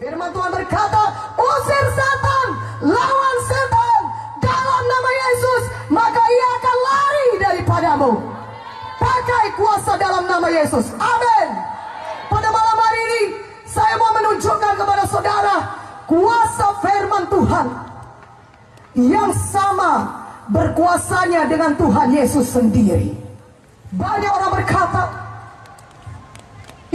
Firman Tuhan berkata, usir setan, lawan setan dalam nama Yesus, maka ia akan lari daripadamu. Pakai kuasa dalam nama Yesus. Amin. Pada malam hari ini saya mau menunjukkan kepada saudara kuasa firman Tuhan yang sama berkuasanya dengan Tuhan Yesus sendiri. Banyak orang berkata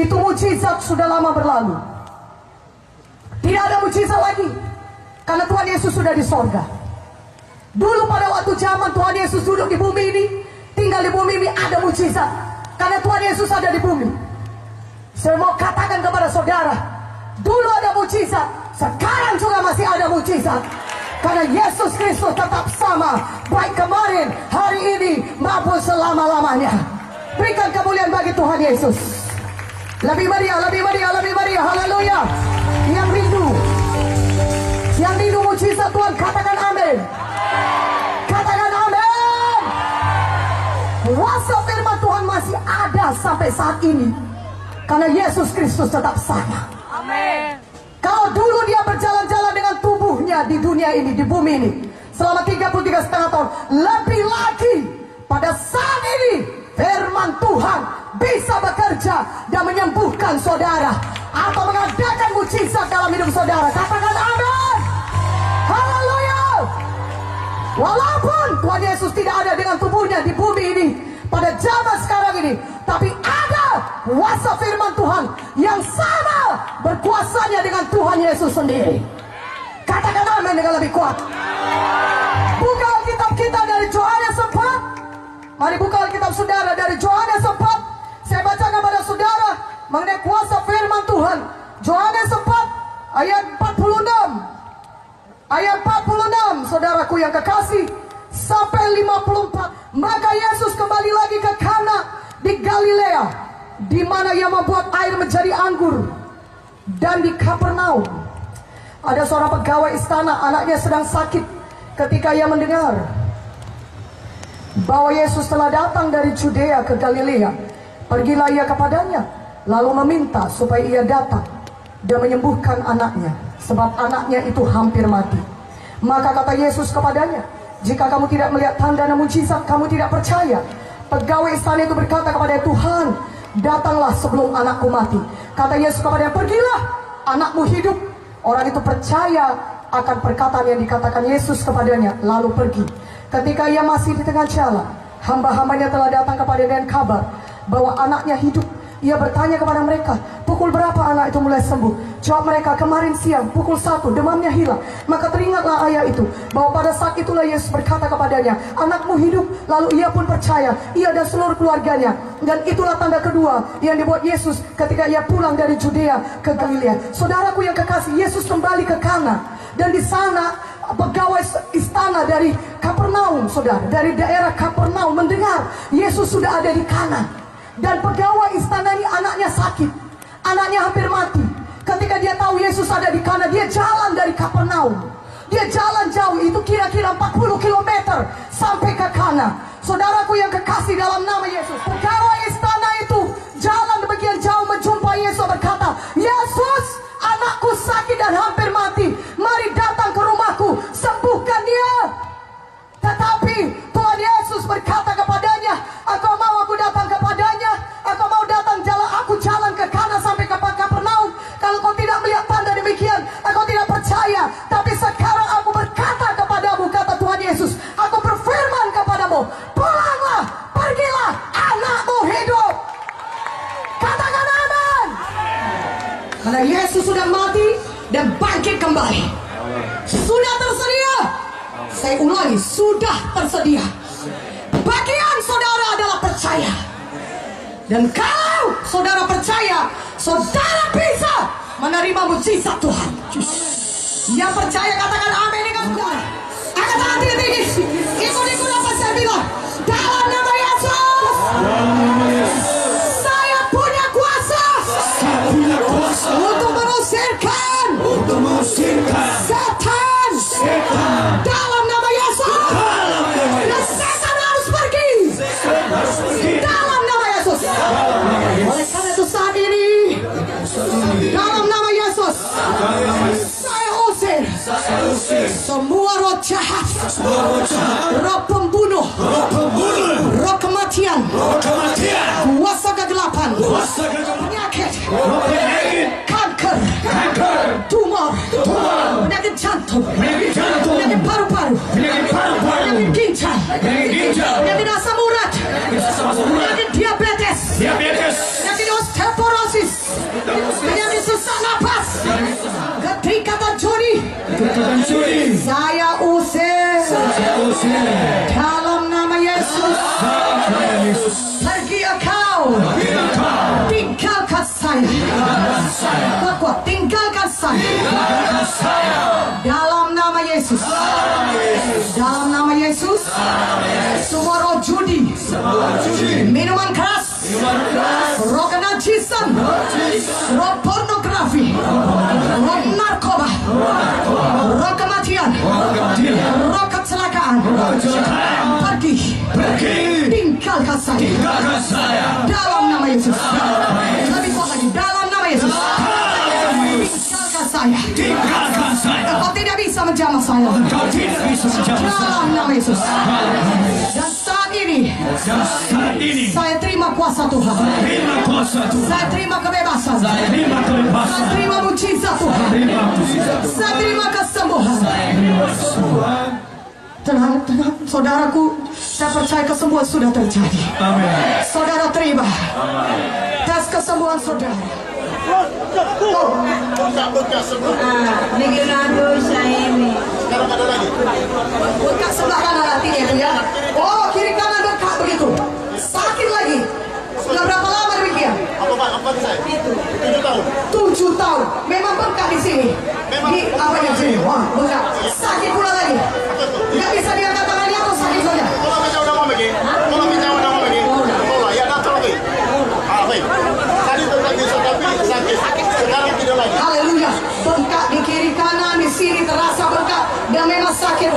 itu mujizat sudah lama berlalu. Tidak ada mujizat lagi karena Tuhan Yesus sudah di sorga. Dulu pada waktu zaman Tuhan Yesus duduk di bumi ini, tinggal di bumi ini, ada mujizat karena Tuhan Yesus ada di bumi. Saya mau katakan kepada saudara, dulu ada mujizat, sekarang juga masih ada mujizat. Karena Yesus Kristus tetap sama, baik kemarin, hari ini, maupun selama-lamanya. Berikan kemuliaan bagi Tuhan Yesus. Lebih meriah, lebih meriah, lebih meriah. Haleluya. Yang rindu mujizat Tuhan, katakan amin. Katakan amin. Kuasa firman Tuhan masih ada sampai saat ini. Karena Yesus Kristus tetap sama. Amin. Kalau dulu dia berjalan-jalan dengan tubuhnya di dunia ini, di bumi ini, selama 33,5 tahun, lebih lagi pada saat ini firman Tuhan bisa bekerja dan menyembuhkan saudara atau mengadakan mujizat dalam hidup saudara. Katakan amin. Haleluya. Walaupun Tuhan Yesus tidak ada dengan tubuhnya di bumi ini pada zaman sekarang ini, tapi ada kuasa firman Tuhan yang sama berkuasanya dengan Tuhan Yesus sendiri. Katakan amin dengan lebih kuat. Buka Alkitab kita dari Yohanes 4. Mari buka Alkitab saudara dari Yohanes 4. Saya bacakan kepada saudara mengenai kuasa firman Tuhan. Yohanes 4 ayat 46. Ayat 46, saudaraku yang kekasih, sampai 54. Maka Yesus kembali lagi ke Kana di Galilea, di mana ia membuat air menjadi anggur. Dan di Kapernaum ada seorang pegawai istana, anaknya sedang sakit. Ketika ia mendengar bahwa Yesus telah datang dari Judea ke Galilea, pergilah ia kepadanya, lalu meminta supaya ia datang dan menyembuhkan anaknya, sebab anaknya itu hampir mati. Maka kata Yesus kepadanya, jika kamu tidak melihat tanda dan mujizat, kamu tidak percaya. Pegawai istana itu berkata kepada Tuhan, datanglah sebelum anakku mati. Kata Yesus kepadanya, pergilah, anakmu hidup. Orang itu percaya akan perkataan yang dikatakan Yesus kepadanya, lalu pergi. Ketika ia masih di tengah jalan, hamba-hambanya telah datang kepadanya dengan kabar bahwa anaknya hidup. Ia bertanya kepada mereka, pukul berapa anak itu mulai sembuh? Jawab mereka, kemarin siang, pukul 1, demamnya hilang. Maka teringatlah ayah itu, bahwa pada saat itulah Yesus berkata kepadanya, anakmu hidup. Lalu ia pun percaya, ia dan seluruh keluarganya. Dan itulah tanda kedua yang dibuat Yesus ketika ia pulang dari Judea ke Galilea. Saudaraku yang kekasih, Yesus kembali ke Kana. Dan di sana pegawai istana dari Kapernaum, saudara, dari daerah Kapernaum mendengar Yesus sudah ada di Kana. Dan pegawai istana ini anaknya sakit, anaknya hampir mati. Ketika dia tahu Yesus ada di Kana, dia jalan dari Kapernaum. Dia jalan jauh, itu kira-kira 40 km sampai ke Kana. Saudaraku yang kekasih dalam nama Yesus, pegawai istana itu jalan demikian jauh menjumpai Yesus, berkata, Yesus, anakku sakit dan hampir mati, mari datang ke rumahku, sembuhkan dia. Tetapi Tuhan Yesus berkata kepadanya, engkau mau aku datang kepadanya? Engkau mau datang aku jalan ke Kana sampai ke Kapernaum? Kalau kau tidak melihat tanda demikian, engkau tidak percaya. Tapi sekarang aku berkata kepadamu, kata Tuhan Yesus, aku berfirman kepadamu, pulanglah, pergilah, anakmu hidup. Katakan amin. Karena Yesus sudah mati dan bangkit kembali. Sudah tersedia. Saya ulangi, sudah tersedia. Bagian saudara adalah percaya. Dan kalau saudara percaya, saudara bisa menerima mujizat Tuhan. Yang percaya katakan amin dengan kuat. Angkat tangan tinggi. Ikut apa saya bilang. Dalam nama Yesus. Saya punya kuasa. Untuk mengusirkan setan. Dalam nama Yesus. Dan setan harus pergi. Dalam nama Yesus. Oleh karena itu saat ini, dalam nama Yesus, semua roh jahat, roh pembunuh, roh kematian, kuasa kegelapan, penyakit, kanker, tumor, penyakit jantung, penyakit paru-paru, penyakit ginjal, penyakit asam urat, penyakit diabetes, penyakit osteoporosis, penyakit sesak napas. Ketika terjadi, saya usir dalam nama Yesus. Pergi engkau, tinggalkan saya. Kuat, tinggalkan saya. Dalam nama Yesus. Dalam nama Yesus. Semua roh judi, minuman keras, roh kenajisan, roh pornografi, roh narkoba, roh kematian, roh kecelakaan, pergi, tinggalkan saya. Dalam nama Yesus. Lebih kuat lagi, dalam nama Yesus. Tinggalkan saya. Engkau tidak bisa menjamah saya. Dalam nama Yesus. Dan saat ini saya terima kuasa Tuhan. Saya terima kebebasan. Saya terima mujizat Tuhan. Saya terima kesembuhan. Tenang, saudaraku, saya percaya kesembuhan sudah terjadi. Saudara terima tes kesembuhan saudara. Leonardo Saimi. Sekarang ada lagi. Bekas sebelah kanan hatinya itu ya. Oh, kiri kanan bekas begitu. Sakit lagi. Sudah berapa lama demikian? Apa saya? 7 tahun. 7 tahun. Memang berkah di sini. Di apa yang sini? Wah, berkah. Sakit pula lagi. Nggak bisa diangkat tangannya atau sakit saja? Kalau bisa udah mau pergi. Kalau bisa udah mau pergi. Kalau ya datang lagi. Baik. Tadi terjadi tapi sakit. Sekarang tidak lagi. Haleluya. Bengkak di kiri kanan, di sini terasa bengkak dan memang sakit.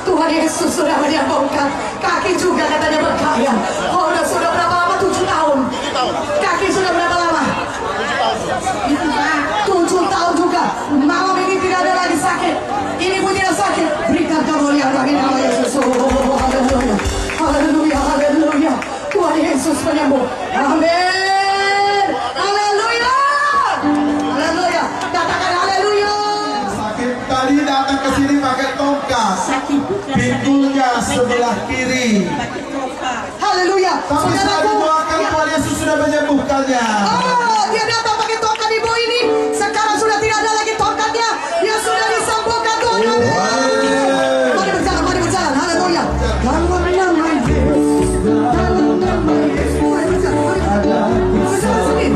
Tuhan Yesus sudah menyembuhkan. Kaki juga katanya bengkak ya. Oh, sudah berapa lama? 7 tahun. 7 tahun. Kaki sudah berapa lama? 7 tahun juga. Malam ini tidak ada lagi sakit. Ini pun tidak sakit. Berikan kemuliaan bagi nama Yesus. Oh, haleluya. Haleluya, haleluya. Tuhan Yesus penyembuh. Amin. Haleluya. Haleluya. Katakan haleluya. Sakit tadi datang ke sini pakai tongkat. Pintunya sebelah kiri. Haleluya. Tapi setelah didoakan Tuhan Yesus sudah menyembuhkannya. Oh, dia datang pakai tongkat ibu ini. Sekarang sudah tidak ada lagi tongkatnya. Dia sudah disembuhkan Tuhan. Amin. Mari berjalan. Haleluya. Dalam nama Yesus. Dalam nama Yesus. Mari berjalan. Berjalan sedikit.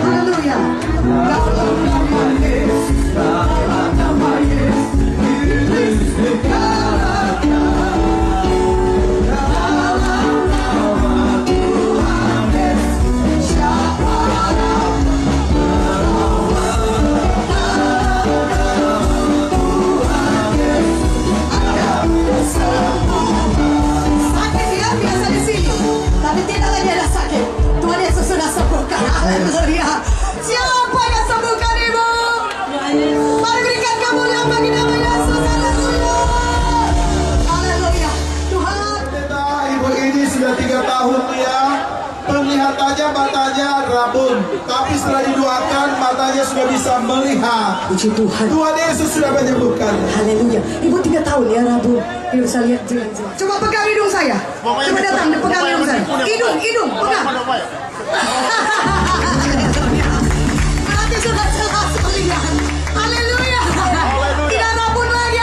Haleluya. Dalam nama Yesus. Dalam nama Yesus. Sakit ya biasa di sini, tapi tidak lagi ada sakit. Tuhan Yesus sudah sembuhkan. Haleluya. Siapa yang sembuhkan ibu? Mari berikan kemuliaan bagi nama Yesus. Haleluya. Haleluya. Tuhan. Kita ibu ini sudah 3 tahun ya. Penglihatannya matanya rabun, tapi setelah didoakan matanya sudah bisa melihat. Puji Tuhan. Tuhan Yesus sudah menyembuhkan. Haleluya. Ibu 3 tahun ya Rabu. Ibu saya lihat jelas. Coba pegang hidung saya. Coba datang pegang hidung saya. Hidung, pegang. Berarti sudah jelas melihat. Haleluya. Tidak rabun lagi.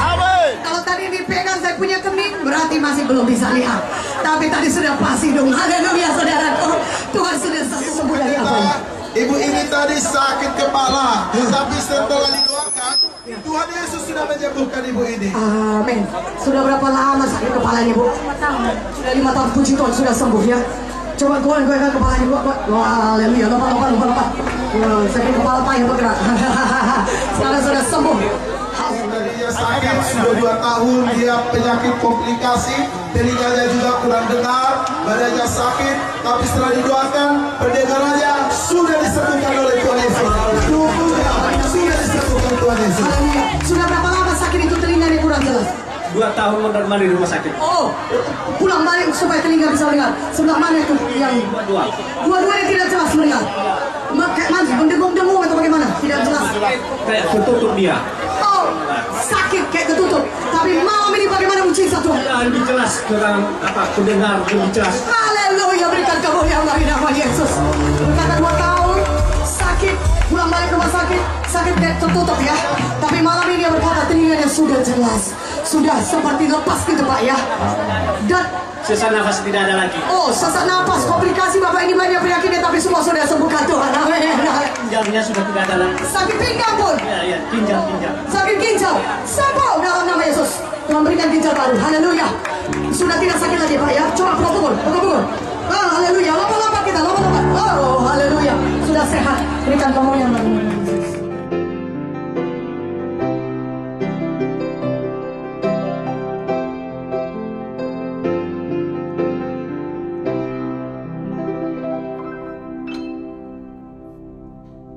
Amin. Kalau tadi dipegang saya punya kening, berarti masih belum bisa lihat. Tapi tadi sudah pas hidung. Haleluya saudaraku. Tuhan sudah sembuh dari apa ya? Ibu ini tadi sakit kepala, tapi setelah didoakan, Tuhan Yesus sudah menyembuhkan ibu ini. Amin. Sudah berapa lama sakit kepalanya bu? 5 tahun. Sudah 5 tahun. Puji Tuhan sudah sembuh ya. Coba goyang kepalanya bu. Wah, haleluya. Lompat. Wah, sakit kepala payah bergerak. Sekarang sudah sembuh. Dia sakit sudah 2 tahun, dia penyakit komplikasi, telinganya juga kurang dengar, badannya sakit, tapi setelah didoakan, pendengarannya sudah disembuhkan oleh Tuhan Yesus. Tubuhnya sudah disembuhkan Tuhan Yesus. Haleluya. Sudah berapa lama sakit itu telinganya kurang jelas? 2 tahun mondar di rumah sakit. Oh, pulang balik supaya telinga bisa dengar. Sebelah mana itu yang dua-duanya tidak jelas mendengar? Mati, mendengung-dengung atau bagaimana? Tidak jelas. Kayak ketutup dia. Oh, sakit kayak ketutup. Tapi malam ini bagaimana mujizat Tuhan? Ya, lebih jelas kurang kudengar lebih jelas. Haleluya, berikan kemuliaan bagi nama Yesus. Berkata 2 tahun sakit, pulang balik ke rumah sakit, sakit kayak tertutup ya. Tapi malam ini dia berkata telinganya sudah jelas, sudah seperti lepas gitu Pak ya. Dan Sesak nafas tidak ada lagi. oh, sesak napas, komplikasi Bapak ini banyak penyakitnya tapi semua sudah sembuhkan Tuhan. Amin. Ginjalnya sudah tidak ada lagi. Sakit pinggang pun, Ya, ginjal. sakit ginjal, sembuh dalam nama Yesus. Tuhan berikan ginjal baru. Haleluya.